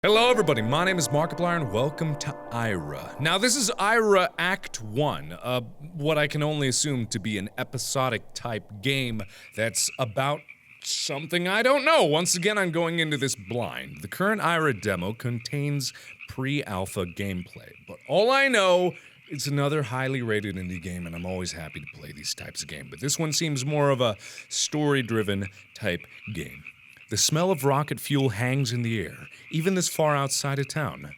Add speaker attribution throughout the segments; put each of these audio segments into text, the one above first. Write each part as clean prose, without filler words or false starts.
Speaker 1: Hello everybody, my name is Markiplier and welcome to Ira. Now this is Ira Act 1, what I can only assume to be an episodic type game that's about something I don't know. Once again, I'm going into this blind. The current Ira demo contains pre-alpha gameplay, but all I know it's another highly rated indie game and I'm always happy to play these types of games, but this one seems more of a story-driven type game. The smell of rocket fuel hangs in the air, even this far outside of town.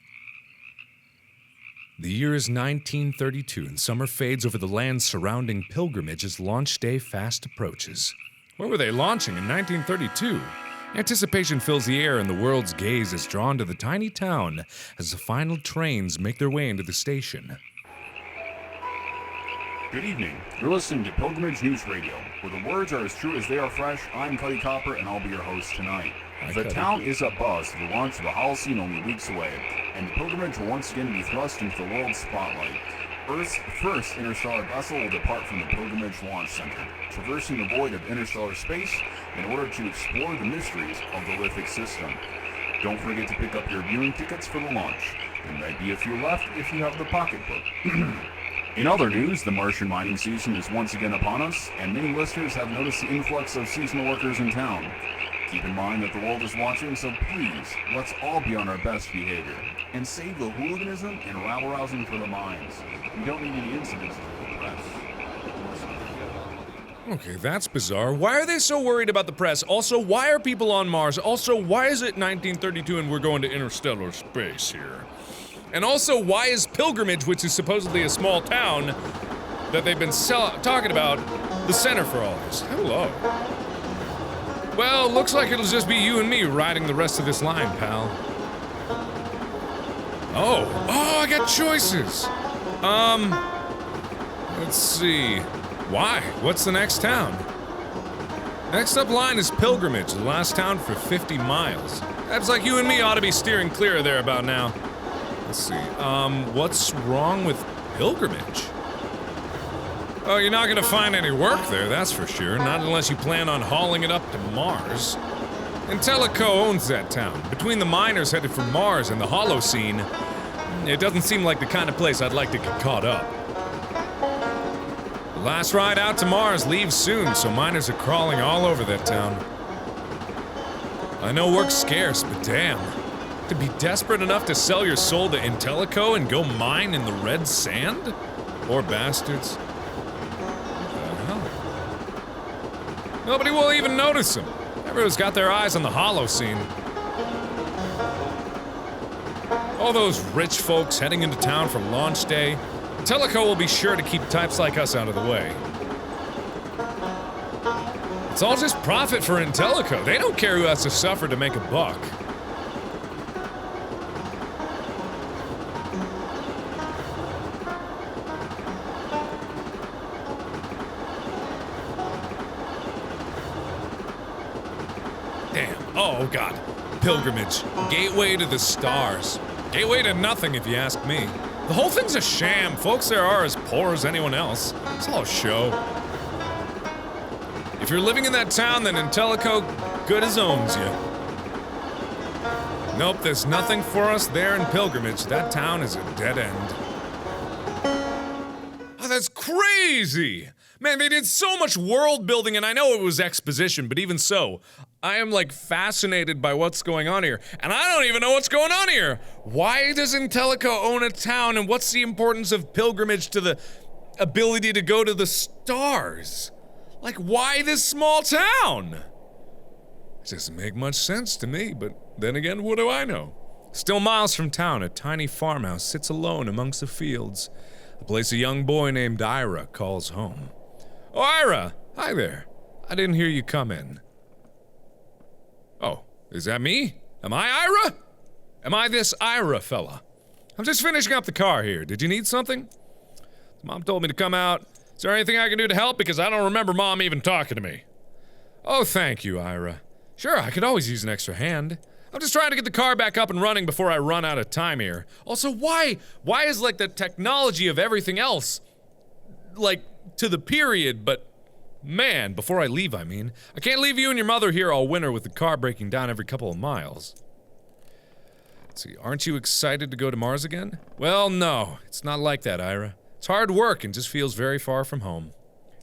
Speaker 1: The year is 1932, and summer fades over the land surrounding Pilgrimage as launch day fast approaches. Where were they launching in 1932? Anticipation fills the air, and the world's gaze is drawn to the tiny town as the final trains make their way into the station.
Speaker 2: Good evening. You're listening to Pilgrimage News Radio, where the words are as true as they are fresh. I'm Cuddy Copper, and I'll be your host tonight. The town is abuzz to the launch of the Holocene only weeks away, and the Pilgrimage will once again be thrust into the world's spotlight. Earth's first interstellar vessel will depart from the Pilgrimage Launch Center, traversing the void of interstellar space in order to explore the mysteries of the lithic system. Don't forget to pick up your viewing tickets for the launch. There might be a few left if you have the pocketbook. In other news, the Martian mining season is once again upon us, and many listeners have noticed the influx of seasonal workers in town. Keep in mind that the world is watching, so please, let's all be on our best behavior, and save the hooliganism and rabble-rousing for the mines. We don't need any incidents with the press.
Speaker 1: Okay, that's bizarre. Why are they so worried about the press? Also, why are people on Mars? Also, why is it 1932 and we're going to interstellar space here? And also, why is Pilgrimage, which is supposedly a small town that they've been talking about, the center for all this? Hello. Well, looks like it'll just be you and me riding the rest of this line, pal. Oh, I got choices. Let's see. Why? What's the next town? Next up line is Pilgrimage, the last town for 50 miles. That's like you and me ought to be steering clear of there about now. Let's see, what's wrong with Pilgrimage? Oh, you're not gonna find any work there, that's for sure. Not unless you plan on hauling it up to Mars. Intellico owns that town. Between the miners headed for Mars and the Holocene, it doesn't seem like the kind of place I'd like to get caught up. The last ride out to Mars leaves soon, so miners are crawling all over that town. I know work's scarce, but damn. To be desperate enough to sell your soul to Intellico and go mine in the red sand? Poor bastards. What the hell? Nobody will even notice them. Everyone's got their eyes on the Holocene. All those rich folks heading into town for launch day. Intellico will be sure to keep types like us out of the way. It's all just profit for Intellico. They don't care who has to suffer to make a buck. Damn. Oh, God. Pilgrimage. Gateway to the stars. Gateway to nothing, if you ask me. The whole thing's a sham. Folks there are as poor as anyone else. It's all a show. If you're living in that town, then Intellico good as owns you. Nope, there's nothing for us there in Pilgrimage. That town is a dead end. Oh, that's crazy! Man, they did so much world building, and I know it was exposition, but even so, I am like fascinated by what's going on here. And I don't even know what's going on here! Why does Intellico own a town, and what's the importance of Pilgrimage to the ability to go to the stars? Like, why this small town? It doesn't make much sense to me, but then again, what do I know? Still miles from town, a tiny farmhouse sits alone amongst the fields. A place a young boy named Ira calls home. Oh, Ira! Hi there. I didn't hear you come in. Oh, is that me? Am I Ira? Am I this Ira fella? I'm just finishing up the car here. Did you need something? Mom told me to come out. Is there anything I can do to help? Because I don't remember Mom even talking to me. Oh, thank you, Ira. Sure, I could always use an extra hand. I'm just trying to get the car back up and running before I run out of time here. Also, why is, like, the technology of everything else, like, to the period, but man, before I leave, I mean. I can't leave you and your mother here all winter with the car breaking down every couple of miles. Let's see, aren't you excited to go to Mars again? Well, no, it's not like that, Ira. It's hard work and just feels very far from home.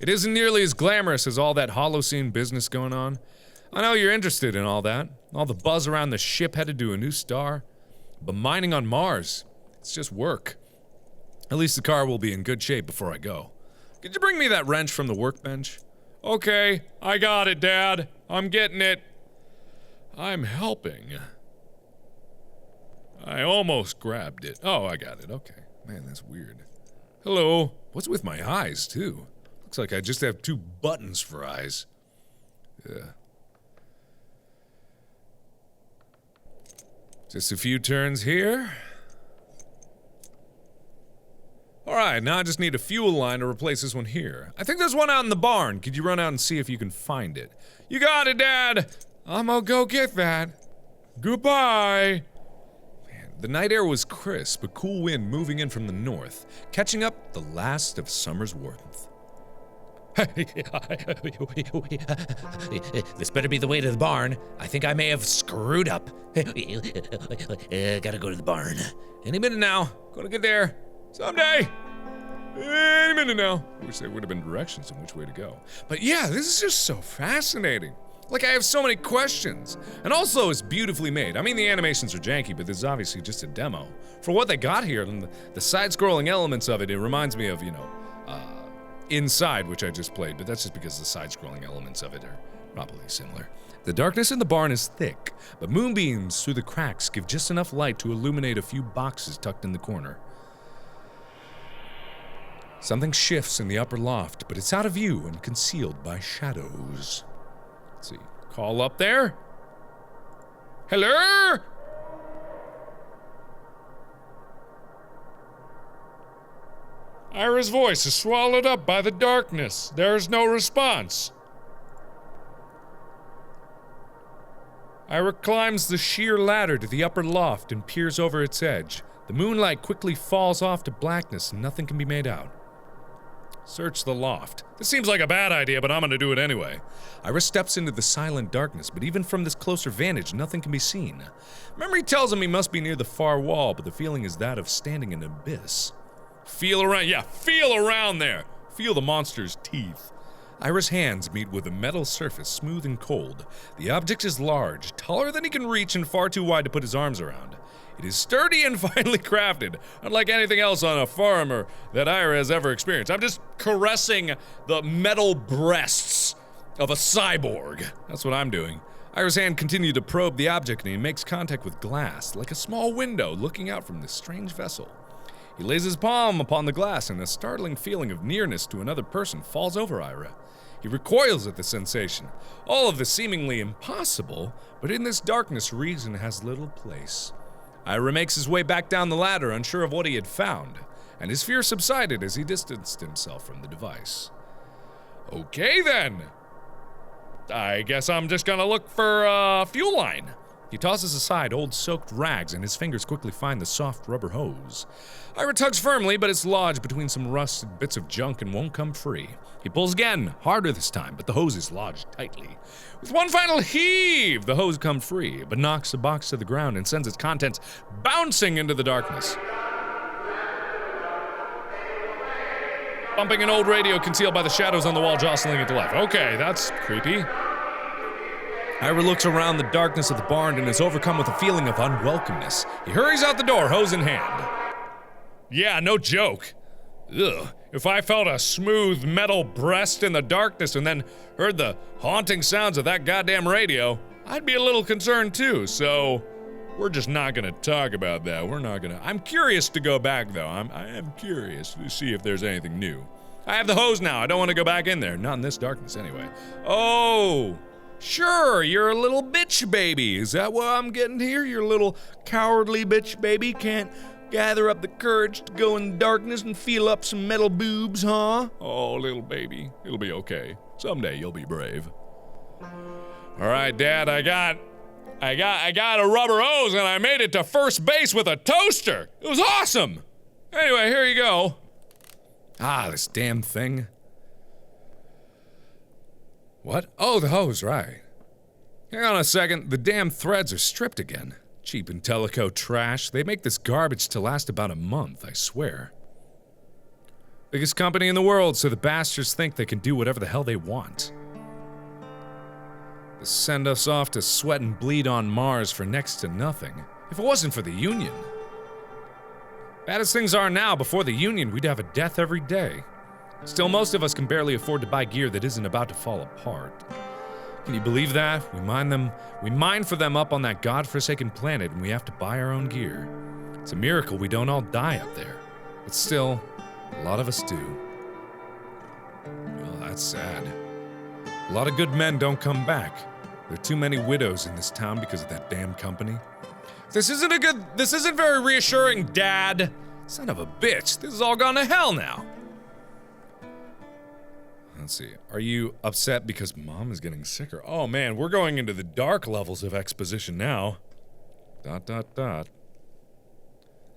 Speaker 1: It isn't nearly as glamorous as all that Holocene business going on. I know you're interested in all that, all the buzz around the ship headed to a new star. But mining on Mars, it's just work. At least the car will be in good shape before I go. Could you bring me that wrench from the workbench? Okay, I got it, Dad. I'm getting it. I'm helping. I almost grabbed it. Oh, I got it. Okay. Man, that's weird. Hello. What's with my eyes, too? Looks like I just have 2 buttons for eyes. Yeah. Just a few turns here. Alright, now I just need a fuel line to replace this one here. I think there's one out in the barn. Could you run out and see if you can find it? You got it, Dad! I'm gonna go get that. Goodbye! Man, the night air was crisp, a cool wind moving in from the north, catching up the last of summer's warmth.
Speaker 3: This better be the way to the barn. I think I may have screwed up. Gotta go to the barn.
Speaker 1: Any minute now. Gonna get there. Someday. Any minute now. I wish there would have been directions on which way to go. But yeah, this is just so fascinating. Like, I have so many questions. And also, it's beautifully made. I mean, the animations are janky, but this is obviously just a demo. For what they got here, and the side-scrolling elements of it, it reminds me of, Inside, which I just played, but that's just because the side-scrolling elements of it are probably similar. The darkness in the barn is thick, but moonbeams through the cracks give just enough light to illuminate a few boxes tucked in the corner. Something shifts in the upper loft, but it's out of view and concealed by shadows. Let's see. Call up there? Hello? Ira's voice is swallowed up by the darkness. There is no response. Ira climbs the sheer ladder to the upper loft and peers over its edge. The moonlight quickly falls off to blackness and nothing can be made out. Search the loft. This seems like a bad idea, but I'm gonna do it anyway. Ira steps into the silent darkness, but even from this closer vantage, nothing can be seen. Memory tells him he must be near the far wall, but the feeling is that of standing in an abyss. Feel around, yeah, feel around there! Feel the monster's teeth. Ira's hands meet with a metal surface, smooth and cold. The object is large, taller than he can reach and far too wide to put his arms around. It is sturdy and finely crafted, unlike anything else on a farm or that Ira has ever experienced. I'm just caressing the metal breasts of a cyborg. That's what I'm doing. Ira's hand continued to probe the object and he makes contact with glass, like a small window looking out from this strange vessel. He lays his palm upon the glass and a startling feeling of nearness to another person falls over Ira. He recoils at the sensation. All of this seemingly impossible, but in this darkness reason has little place. Ira makes his way back down the ladder, unsure of what he had found, and his fear subsided as he distanced himself from the device. Okay then. I guess I'm just gonna look for a fuel line. He tosses aside old soaked rags and his fingers quickly find the soft rubber hose. Ira tugs firmly, but it's lodged between some rusted bits of junk and won't come free. He pulls again, harder this time, but the hose is lodged tightly. With one final heave, the hose comes free, but knocks the box to the ground and sends its contents bouncing into the darkness. Bumping an old radio concealed by the shadows on the wall jostling it to life. Okay, that's creepy. Ira looks around the darkness of the barn and is overcome with a feeling of unwelcomeness. He hurries out the door, hose in hand. Yeah, no joke. Ugh. If I felt a smooth metal breast in the darkness and then heard the haunting sounds of that goddamn radio, I'd be a little concerned too, so we're just not gonna talk about that. I'm curious to go back though. I am curious to see if there's anything new. I have the hose now. I don't want to go back in there. Not in this darkness anyway. Oh! Sure, you're a little bitch baby. Is that what I'm getting here? You're a little cowardly bitch baby? Can't gather up the courage to go in the darkness and feel up some metal boobs, huh? Oh, little baby, it'll be okay. Someday you'll be brave. All right, Dad, I got a rubber hose and I made it to first base with a toaster. It was awesome. Anyway, here you go. Ah, this damn thing. What? Oh, the hose, right. Hang on a second, the damn threads are stripped again. Cheap Intellico trash. They make this garbage to last about a month, I swear. Biggest company in the world, so the bastards think they can do whatever the hell they want. They send us off to sweat and bleed on Mars for next to nothing. If it wasn't for the Union. Bad as things are now, before the Union, we'd have a death every day. Still, most of us can barely afford to buy gear that isn't about to fall apart. Can you believe that? We mine for them up on that godforsaken planet, and we have to buy our own gear. It's a miracle we don't all die up there. But still, a lot of us do. Well, that's sad. A lot of good men don't come back. There are too many widows in this town because of that damn company. This isn't very reassuring, Dad. Son of a bitch, this has all gone to hell now. Let's see, are you upset because Mom is getting sicker? Oh man, we're going into the dark levels of exposition now. ...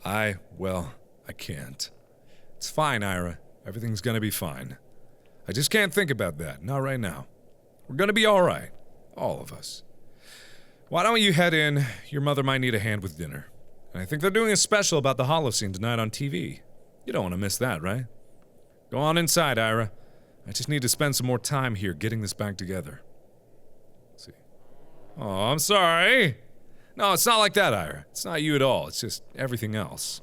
Speaker 1: Well, I can't. It's fine, Ira. Everything's gonna be fine. I just can't think about that, not right now. We're gonna be alright. All of us. Why don't you head in? Your mother might need a hand with dinner. And I think they're doing a special about the Holocene tonight on TV. You don't want to miss that, right? Go on inside, Ira. I just need to spend some more time here getting this back together. Let's see. Oh, I'm sorry. No, it's not like that, Ira. It's not you at all. It's just everything else.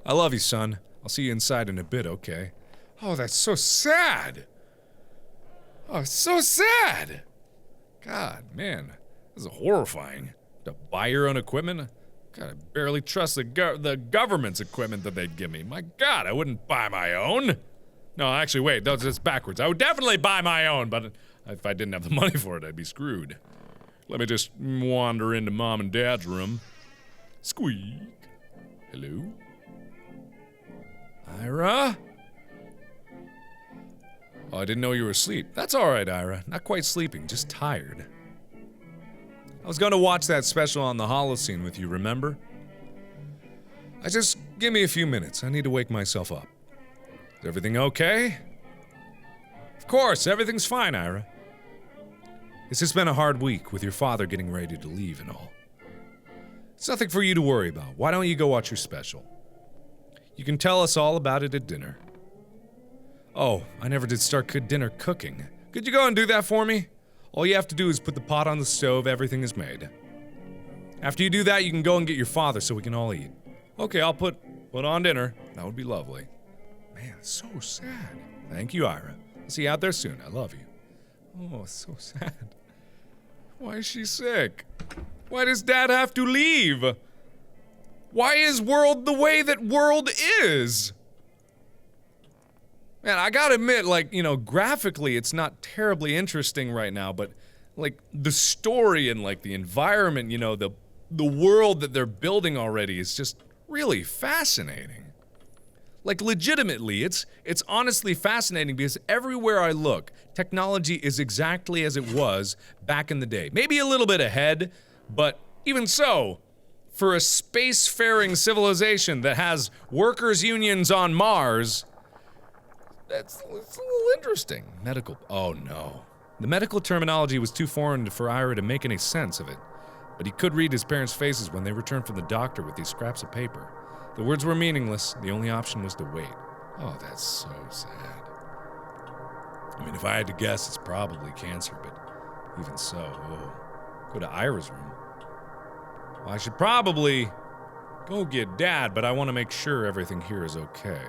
Speaker 1: I love you, son. I'll see you inside in a bit, okay? Oh, that's so sad. Oh, it's so sad. God, man. This is horrifying. To buy your own equipment? God, I barely trust the government's equipment that they'd give me. My God, I wouldn't buy my own. No, actually, wait, that's backwards. I would definitely buy my own, but if I didn't have the money for it, I'd be screwed. Let me just wander into Mom and Dad's room. Squeak. Hello? Ira? Oh, I didn't know you were asleep. That's alright, Ira. Not quite sleeping, just tired. I was going to watch that special on the Holocene with you, remember? Just give me a few minutes. I need to wake myself up. Is everything okay? Of course, everything's fine, Ira. It's just been a hard week with your father getting ready to leave and all. It's nothing for you to worry about. Why don't you go watch your special? You can tell us all about it at dinner. Oh, I never did start dinner cooking. Could you go and do that for me? All you have to do is put the pot on the stove, everything is made. After you do that, you can go and get your father so we can all eat. Okay, I'll put on dinner. That would be lovely. Man, it's so sad. Thank you, Ira. I'll see you out there soon. I love you. Oh, it's so sad. Why is she sick? Why does Dad have to leave? Why is world the way that world is? Man, I gotta admit, like, you know, graphically it's not terribly interesting right now, but, like, the story and, like, the environment, you know, the world that they're building already is just really fascinating. Like, legitimately, it's honestly fascinating because everywhere I look, technology is exactly as it was back in the day. Maybe a little bit ahead, but even so, for a spacefaring civilization that has workers' unions on Mars, it's a little interesting. Oh no. The medical terminology was too foreign for Ira to make any sense of it, but he could read his parents' faces when they returned from the doctor with these scraps of paper. The words were meaningless, the only option was to wait. Oh, that's so sad. I mean, if I had to guess, it's probably cancer, but even so, go to Ira's room. Well, I should probably go get Dad, but I want to make sure everything here is okay.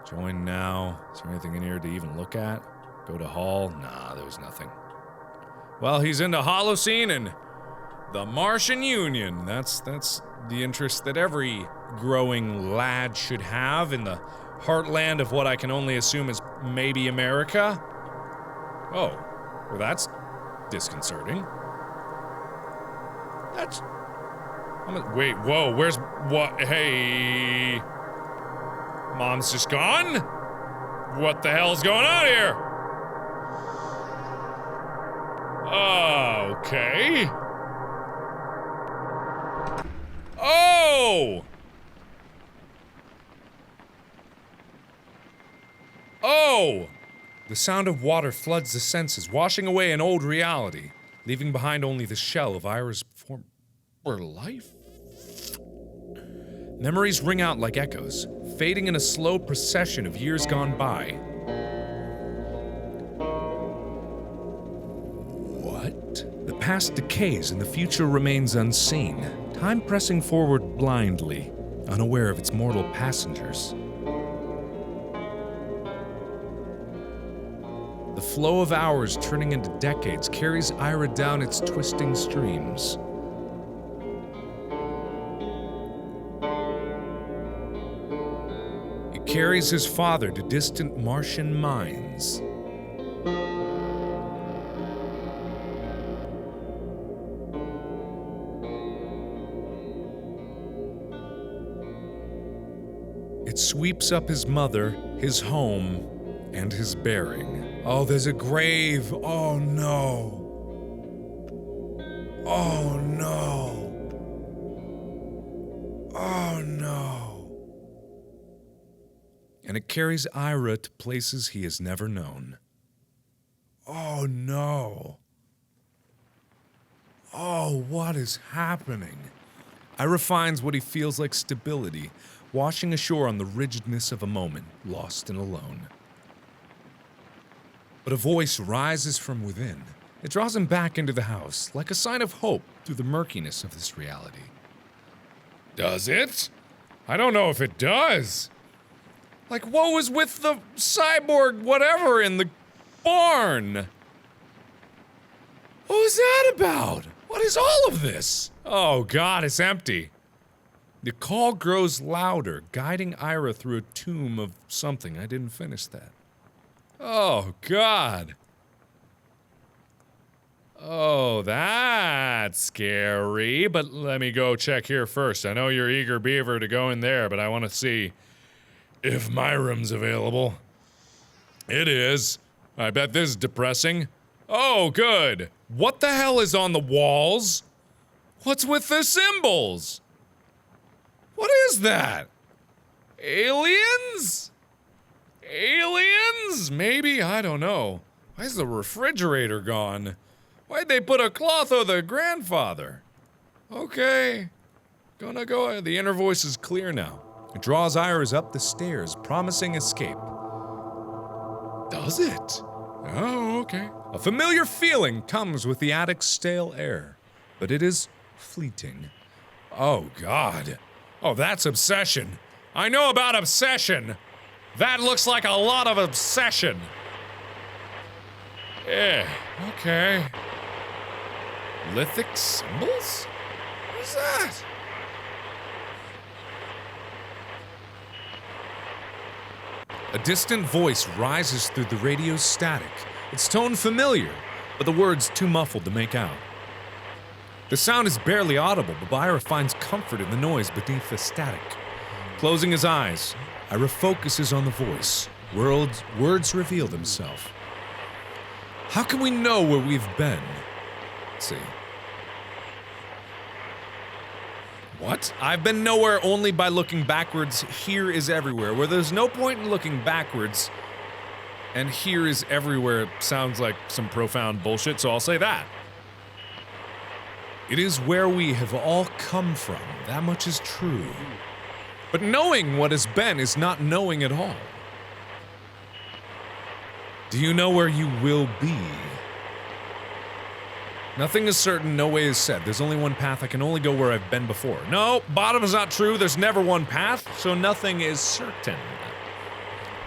Speaker 1: Join now. Is there anything in here to even look at? Go to hall? Nah, there was nothing. Well, he's into Holocene and the Martian Union. That's the interest that every growing lad should have in the heartland of what I can only assume is maybe America. Oh, well that's disconcerting. Wait, whoa, what? Hey. Mom's just gone? What the hell's going on here? Okay. Oh! Oh! The sound of water floods the senses, washing away an old reality, leaving behind only the shell of Ira's form. or life? Memories ring out like echoes, fading in a slow procession of years gone by. What? The past decays and the future remains unseen, time pressing forward blindly, unaware of its mortal passengers. The flow of hours turning into decades carries Ira down its twisting streams. It carries his father to distant Martian mines. It sweeps up his mother, his home, and his bearing. Oh, there's a grave. Oh no. Oh no. Oh no. And it carries Ira to places he has never known. Oh no. Oh, what is happening? Ira finds what he feels like stability, washing ashore on the rigidness of a moment, lost and alone. But a voice rises from within. It draws him back into the house, like a sign of hope through the murkiness of this reality. Does it? I don't know if it does. Like, what was with the cyborg whatever in the barn? What was that about? What is all of this? Oh God, it's empty. The call grows louder, guiding Ira through a tomb of something. I didn't finish that. Oh, God. Oh, that's scary. But let me go check here first. I know you're eager beaver to go in there, but I want to see if my room's available. It is. I bet this is depressing. Oh, good. What the hell is on the walls? What's with the symbols? What is that? Aliens? Aliens? Maybe? I don't know. Why is the refrigerator gone? Why'd they put a cloth over the grandfather? Okay. Gonna go. The inner voice is clear now. It draws Iris up the stairs, promising escape. Does it? Oh, okay. A familiar feeling comes with the attic's stale air, but it is fleeting. Oh, God. Oh, that's obsession. I know about obsession. That looks like a lot of obsession. Yeah, okay. Lithic symbols? What's that? A distant voice rises through the radio's static, its tone familiar, but the words too muffled to make out. The sound is barely audible, but Ira finds comfort in the noise beneath the static. Closing his eyes, Ira focuses on the voice. Words reveal themselves. How can we know where we've been? Let's see. What? I've been nowhere only by looking backwards. Here is everywhere. Where there's no point in looking backwards, and here is everywhere sounds like some profound bullshit, so I'll say that. It is where we have all come from. That much is true. But knowing what has been is not knowing at all. Do you know where you will be? Nothing is certain, no way is set. There's only one path. I can only go where I've been before. No, bottom is not true. There's never one path, so nothing is certain.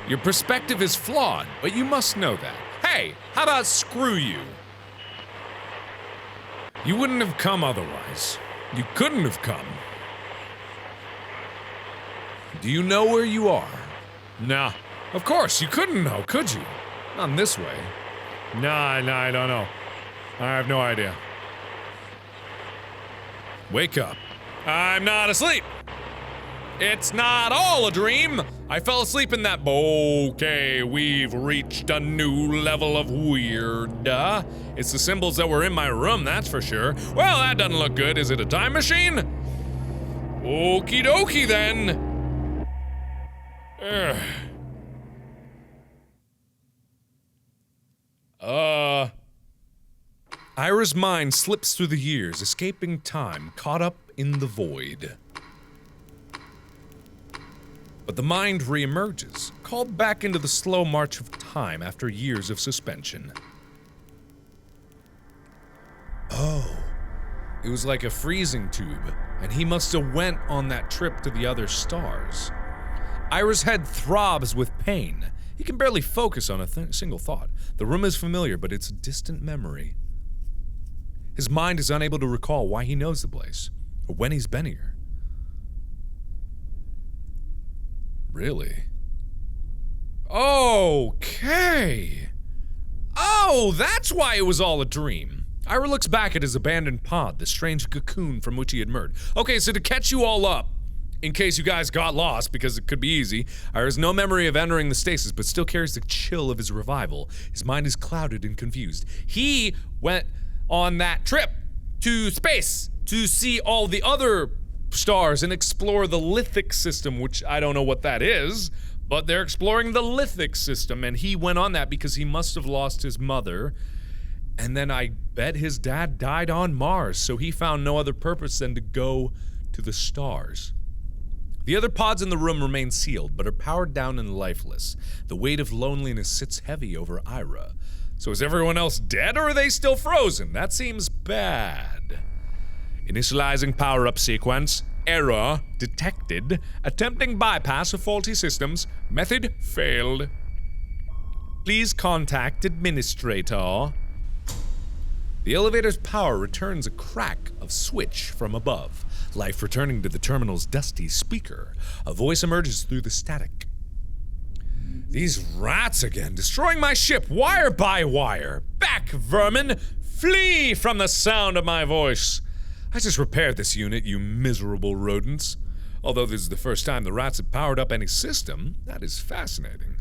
Speaker 1: Your perspective is flawed, but you must know that. Hey, how about screw you? You wouldn't have come otherwise. You couldn't have come. Do you know where you are? Nah. Of course, you couldn't know, could you? Not in this way. Nah, I don't know. I have no idea. Wake up. I'm not asleep. It's not all a dream. I fell asleep in that. Okay, we've reached a new level of weird. It's the symbols that were in my room, that's for sure. Well, that doesn't look good. Is it a time machine? Okie dokie then. Ira's mind slips through the years, escaping time, caught up in the void. But the mind reemerges, called back into the slow march of time after years of suspension. Oh, it was like a freezing tube, and he must have went on that trip to the other stars. Ira's head throbs with pain. He can barely focus on a single thought. The room is familiar, but it's a distant memory. His mind is unable to recall why he knows the place, or when he's been here. Really? Okay. Oh, that's why it was all a dream. Ira looks back at his abandoned pod, the strange cocoon from which he had emerged. Okay, so to catch you all up, in case you guys got lost, because it could be easy, Ira has no memory of entering the stasis, but still carries the chill of his revival. His mind is clouded and confused. He went on that trip to space to see all the other stars and explore the lithic system, which I don't know what that is, but they're exploring the lithic system, and he went on that because he must have lost his mother, and then I bet his dad died on Mars, so he found no other purpose than to go to the stars. The other pods in the room remain sealed, but are powered down and lifeless. The weight of loneliness sits heavy over Ira. So is everyone else dead, or are they still frozen? That seems bad. Initializing power-up sequence. Error detected. Attempting bypass of faulty systems. Method failed. Please contact administrator. The elevator's power returns a crack of switch from above. Life returning to the terminal's dusty speaker. A voice emerges through the static. These rats again, destroying my ship wire by wire. Back, vermin! Flee from the sound of my voice. I just repaired this unit, you miserable rodents. Although this is the first time the rats have powered up any system, that is fascinating.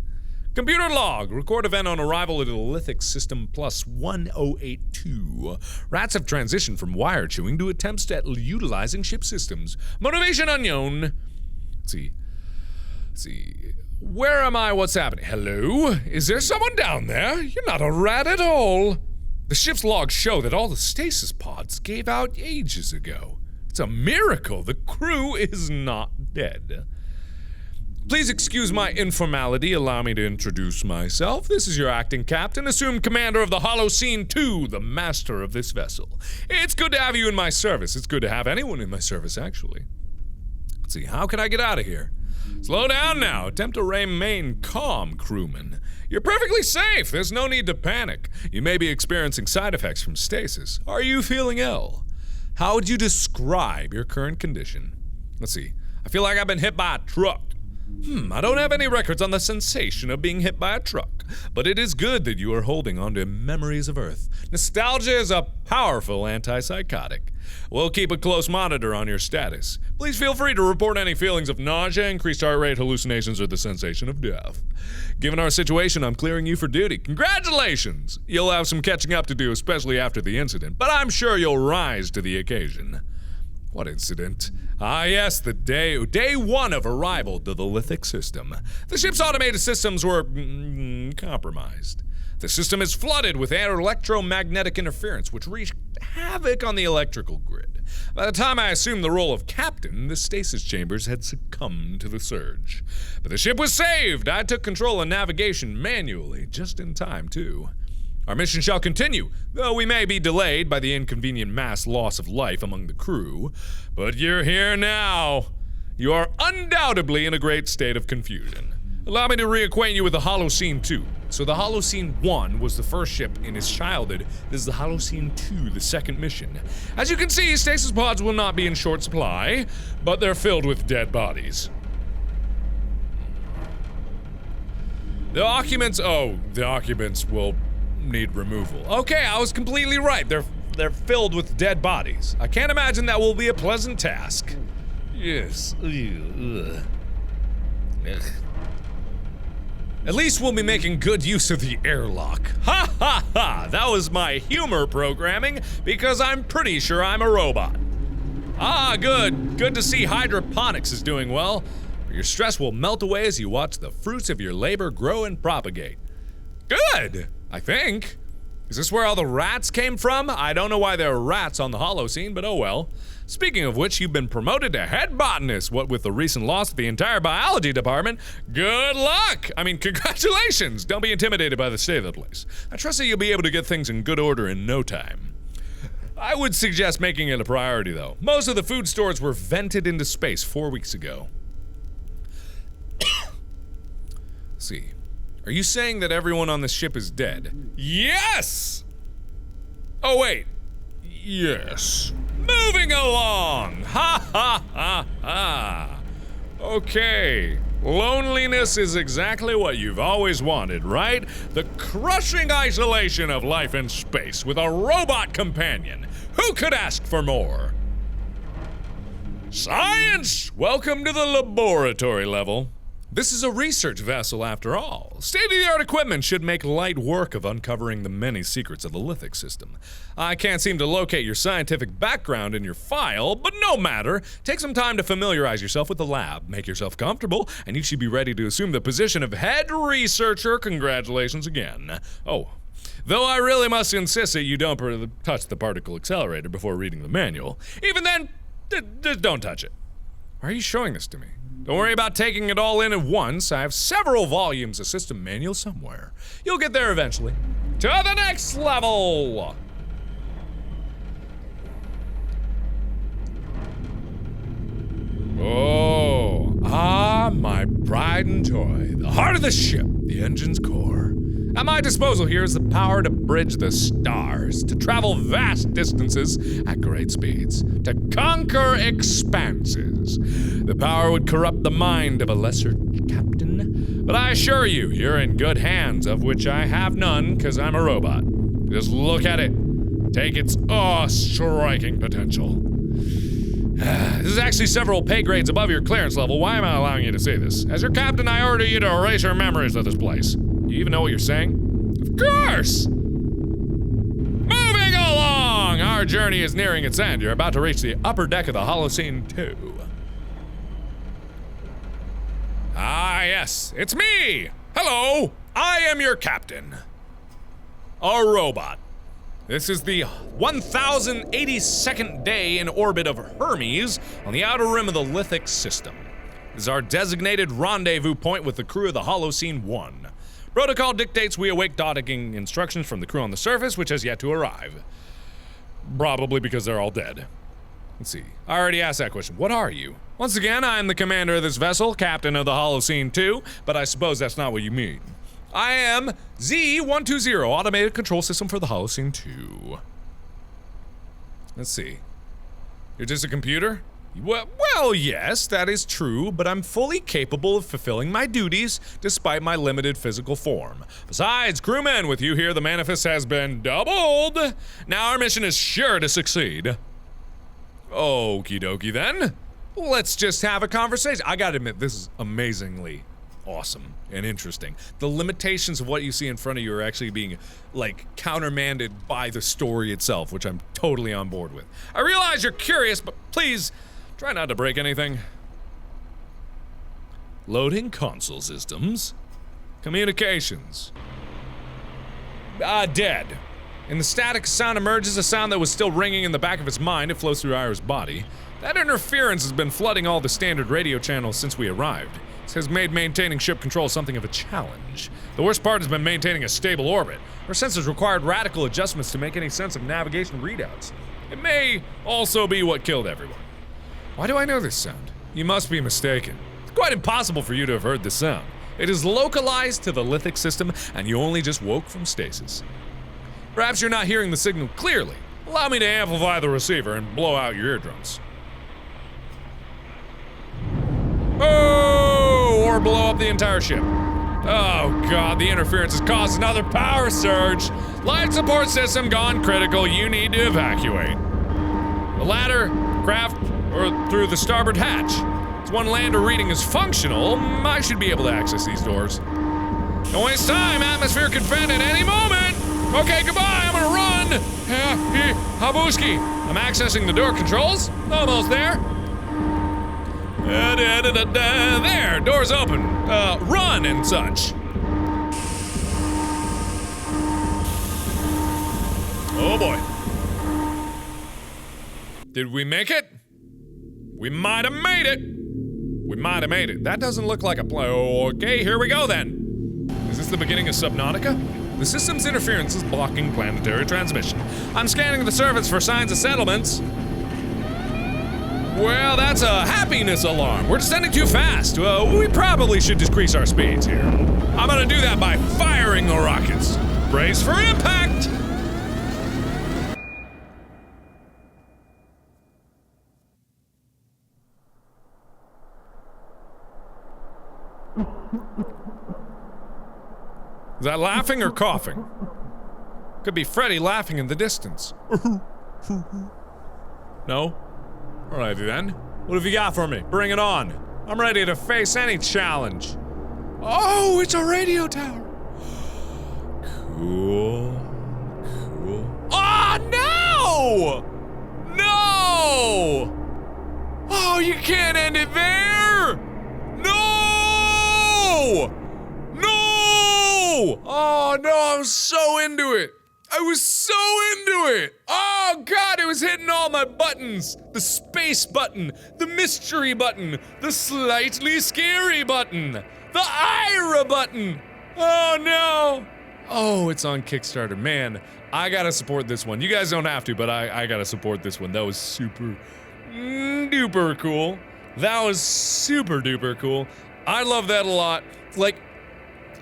Speaker 1: Computer log. Record event on arrival at the lithic system plus 1082. Rats have transitioned from wire chewing to attempts at utilizing ship systems. Motivation unknown. Let's see. Where am I? What's happening? Hello? Is there someone down there? You're not a rat at all. The ship's logs show that all the stasis pods gave out ages ago. It's a miracle the crew is not dead. Please excuse my informality. Allow me to introduce myself. This is your acting captain, assumed commander of the Holocene 2, the master of this vessel. It's good to have you in my service. It's good to have anyone in my service, actually. Let's see, how can I get out of here? Slow down now. Attempt to remain calm, crewman. You're perfectly safe. There's no need to panic. You may be experiencing side effects from stasis. Are you feeling ill? How would you describe your current condition? Let's see. I feel like I've been hit by a truck. I don't have any records on the sensation of being hit by a truck, but it is good that you are holding on to memories of Earth. Nostalgia is a powerful antipsychotic. We'll keep a close monitor on your status. Please feel free to report any feelings of nausea, increased heart rate, hallucinations, or the sensation of death. Given our situation, I'm clearing you for duty. Congratulations! You'll have some catching up to do, especially after the incident, but I'm sure you'll rise to the occasion. What incident? Ah, yes, the day one of arrival to the lithic system. The ship's automated systems were compromised. The system is flooded with electromagnetic interference, which wreaked havoc on the electrical grid. By the time I assumed the role of captain, the stasis chambers had succumbed to the surge. But the ship was saved. I took control of navigation manually, just in time, too. Our mission shall continue, though we may be delayed by the inconvenient mass loss of life among the crew. But you're here now. You are undoubtedly in a great state of confusion. Allow me to reacquaint you with the Holocene 2. So the Holocene 1 was the first ship in his childhood. This is the Holocene 2, the second mission. As you can see, stasis pods will not be in short supply, but they're filled with dead bodies. The occupants will need removal. Okay, I was completely right. They're filled with dead bodies. I can't imagine that will be a pleasant task. Yes. Ugh. At least we'll be making good use of the airlock. Ha ha ha! That was my humor programming, because I'm pretty sure I'm a robot. Ah, good. Good to see hydroponics is doing well. Your stress will melt away as you watch the fruits of your labor grow and propagate. Good, I think. Is this where all the rats came from? I don't know why there are rats on the Holocene, but oh well. Speaking of which, you've been promoted to head botanist, what with the recent loss of the entire biology department. Good luck! I mean, congratulations! Don't be intimidated by the state of the place. I trust that you'll be able to get things in good order in no time. I would suggest making it a priority, though. Most of the food stores were vented into space 4 weeks ago. Let's see. Are you saying that everyone on this ship is dead? Yes! Oh, wait. Yes. Moving along! Ha ha ha ha! Okay. Loneliness is exactly what you've always wanted, right? The crushing isolation of life in space with a robot companion. Who could ask for more? Science! Welcome to the laboratory level. This is a research vessel after all. State-of-the-art equipment should make light work of uncovering the many secrets of the lithic system. I can't seem to locate your scientific background in your file, but no matter. Take some time to familiarize yourself with the lab, make yourself comfortable, and you should be ready to assume the position of head researcher. Congratulations again. Oh, though I really must insist that you don't touch the particle accelerator before reading the manual. Even then, just don't touch it. Why are you showing this to me? Don't worry about taking it all in at once. I have several volumes of system manual somewhere. You'll get there eventually. To the next level! Oh, my pride and joy. The heart of the ship, the engine's core. At my disposal here is the power to bridge the stars, to travel vast distances at great speeds, to conquer expanses. The power would corrupt the mind of a lesser captain, but I assure you, you're in good hands, of which I have none, because I'm a robot. Just look at it. Take its awe-striking potential. This is actually several pay grades above your clearance level. Why am I allowing you to say this? As your captain, I order you to erase your memories of this place. Do you even know what you're saying? Of course! Moving along! Our journey is nearing its end. You're about to reach the upper deck of the Holocene 2. Ah, yes, it's me! Hello! I am your captain. A robot. This is the 1082nd day in orbit of Hermes on the outer rim of the lithic system. This is our designated rendezvous point with the crew of the Holocene 1. Protocol dictates we await docking instructions from the crew on the surface, which has yet to arrive. Probably because they're all dead. Let's see. I already asked that question. What are you? Once again, I am the commander of this vessel, captain of the Holocene 2, but I suppose that's not what you mean. I am Z120, automated control system for the Holocene 2. Let's see. You're just a computer? Well, yes, that is true, but I'm fully capable of fulfilling my duties despite my limited physical form. Besides, crewmen, with you here, the manifest has been doubled. Now our mission is sure to succeed. Okie dokie then. Let's just have a conversation. I gotta admit, this is amazingly awesome and interesting. The limitations of what you see in front of you are actually being, like, countermanded by the story itself, which I'm totally on board with. I realize you're curious, but please, try not to break anything. Loading console systems. Communications. Dead. In the static sound emerges a sound that was still ringing in the back of its mind. It flows through Ira's body. That interference has been flooding all the standard radio channels since we arrived. This has made maintaining ship control something of a challenge. The worst part has been maintaining a stable orbit. Our sensors required radical adjustments to make any sense of navigation readouts. It may also be what killed everyone. Why do I know this sound? You must be mistaken. It's quite impossible for you to have heard this sound. It is localized to the lithic system, and you only just woke from stasis. Perhaps you're not hearing the signal clearly. Allow me to amplify the receiver and blow out your eardrums. Oh! Or blow up the entire ship. Oh god, the interference has caused another power surge. Life support system gone critical. You need to evacuate. The ladder, craft, or through the starboard hatch. As one lander reading is functional, I should be able to access these doors. Don't waste time, atmosphere could vent at any moment! Okay, goodbye, I'm gonna run! Habuski, I'm accessing the door controls. Almost there. There, doors open. Run and such. Oh boy. Did we make it? We might have made it. We might have made it. That doesn't look like a play. Okay, here we go then. Is this the beginning of Subnautica? The system's interference is blocking planetary transmission. I'm scanning the surface for signs of settlements. Well, that's a happiness alarm. We're descending too fast. We probably should decrease our speeds here. I'm gonna do that by firing the rockets. Brace for impact! Is that laughing or coughing? Could be Freddy laughing in the distance. No? Alrighty then. What have you got for me? Bring it on. I'm ready to face any challenge. Oh, it's a radio tower. Cool. Cool. Oh, no! No! Oh, you can't end it there! No! No! Oh, no, I was so into it. I was so into it! Oh god, it was hitting all my buttons! The space button, the mystery button, the slightly scary button, the Ira button! Oh no! Oh, it's on Kickstarter. Man, I gotta support this one. You guys don't have to, but I gotta support this one. That was super duper cool. That was super duper cool. I love that a lot. Like,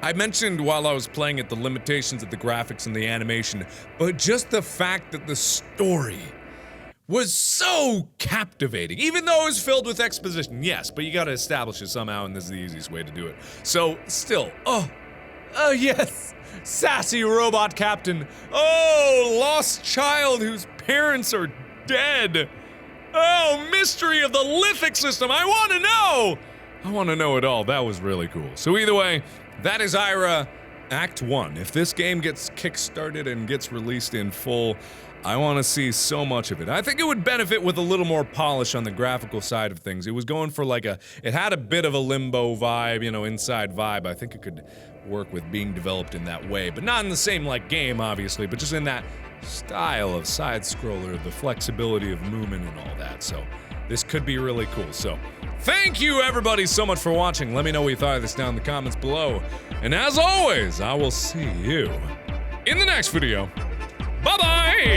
Speaker 1: I mentioned while I was playing it the limitations of the graphics and the animation, but just the fact that the story was so captivating, even though it was filled with exposition, yes, but you gotta establish it somehow, and this is the easiest way to do it. So, still, oh yes, sassy robot captain, oh, lost child whose parents are dead, oh, mystery of the lithic system, I wanna know it all. That was really cool. So either way, that is Ira Act 1. If this game gets kickstarted and gets released in full, I want to see so much of it. I think it would benefit with a little more polish on the graphical side of things. It was going for like it had a bit of a Limbo vibe, you know, inside vibe. I think it could work with being developed in that way, but not in the same like game, obviously, but just in that style of side-scroller, the flexibility of movement and all that. So this could be really cool. So thank you everybody so much for watching. Let me know what you thought of this down in the comments below. And as always, I will see you in the next video. Bye-bye!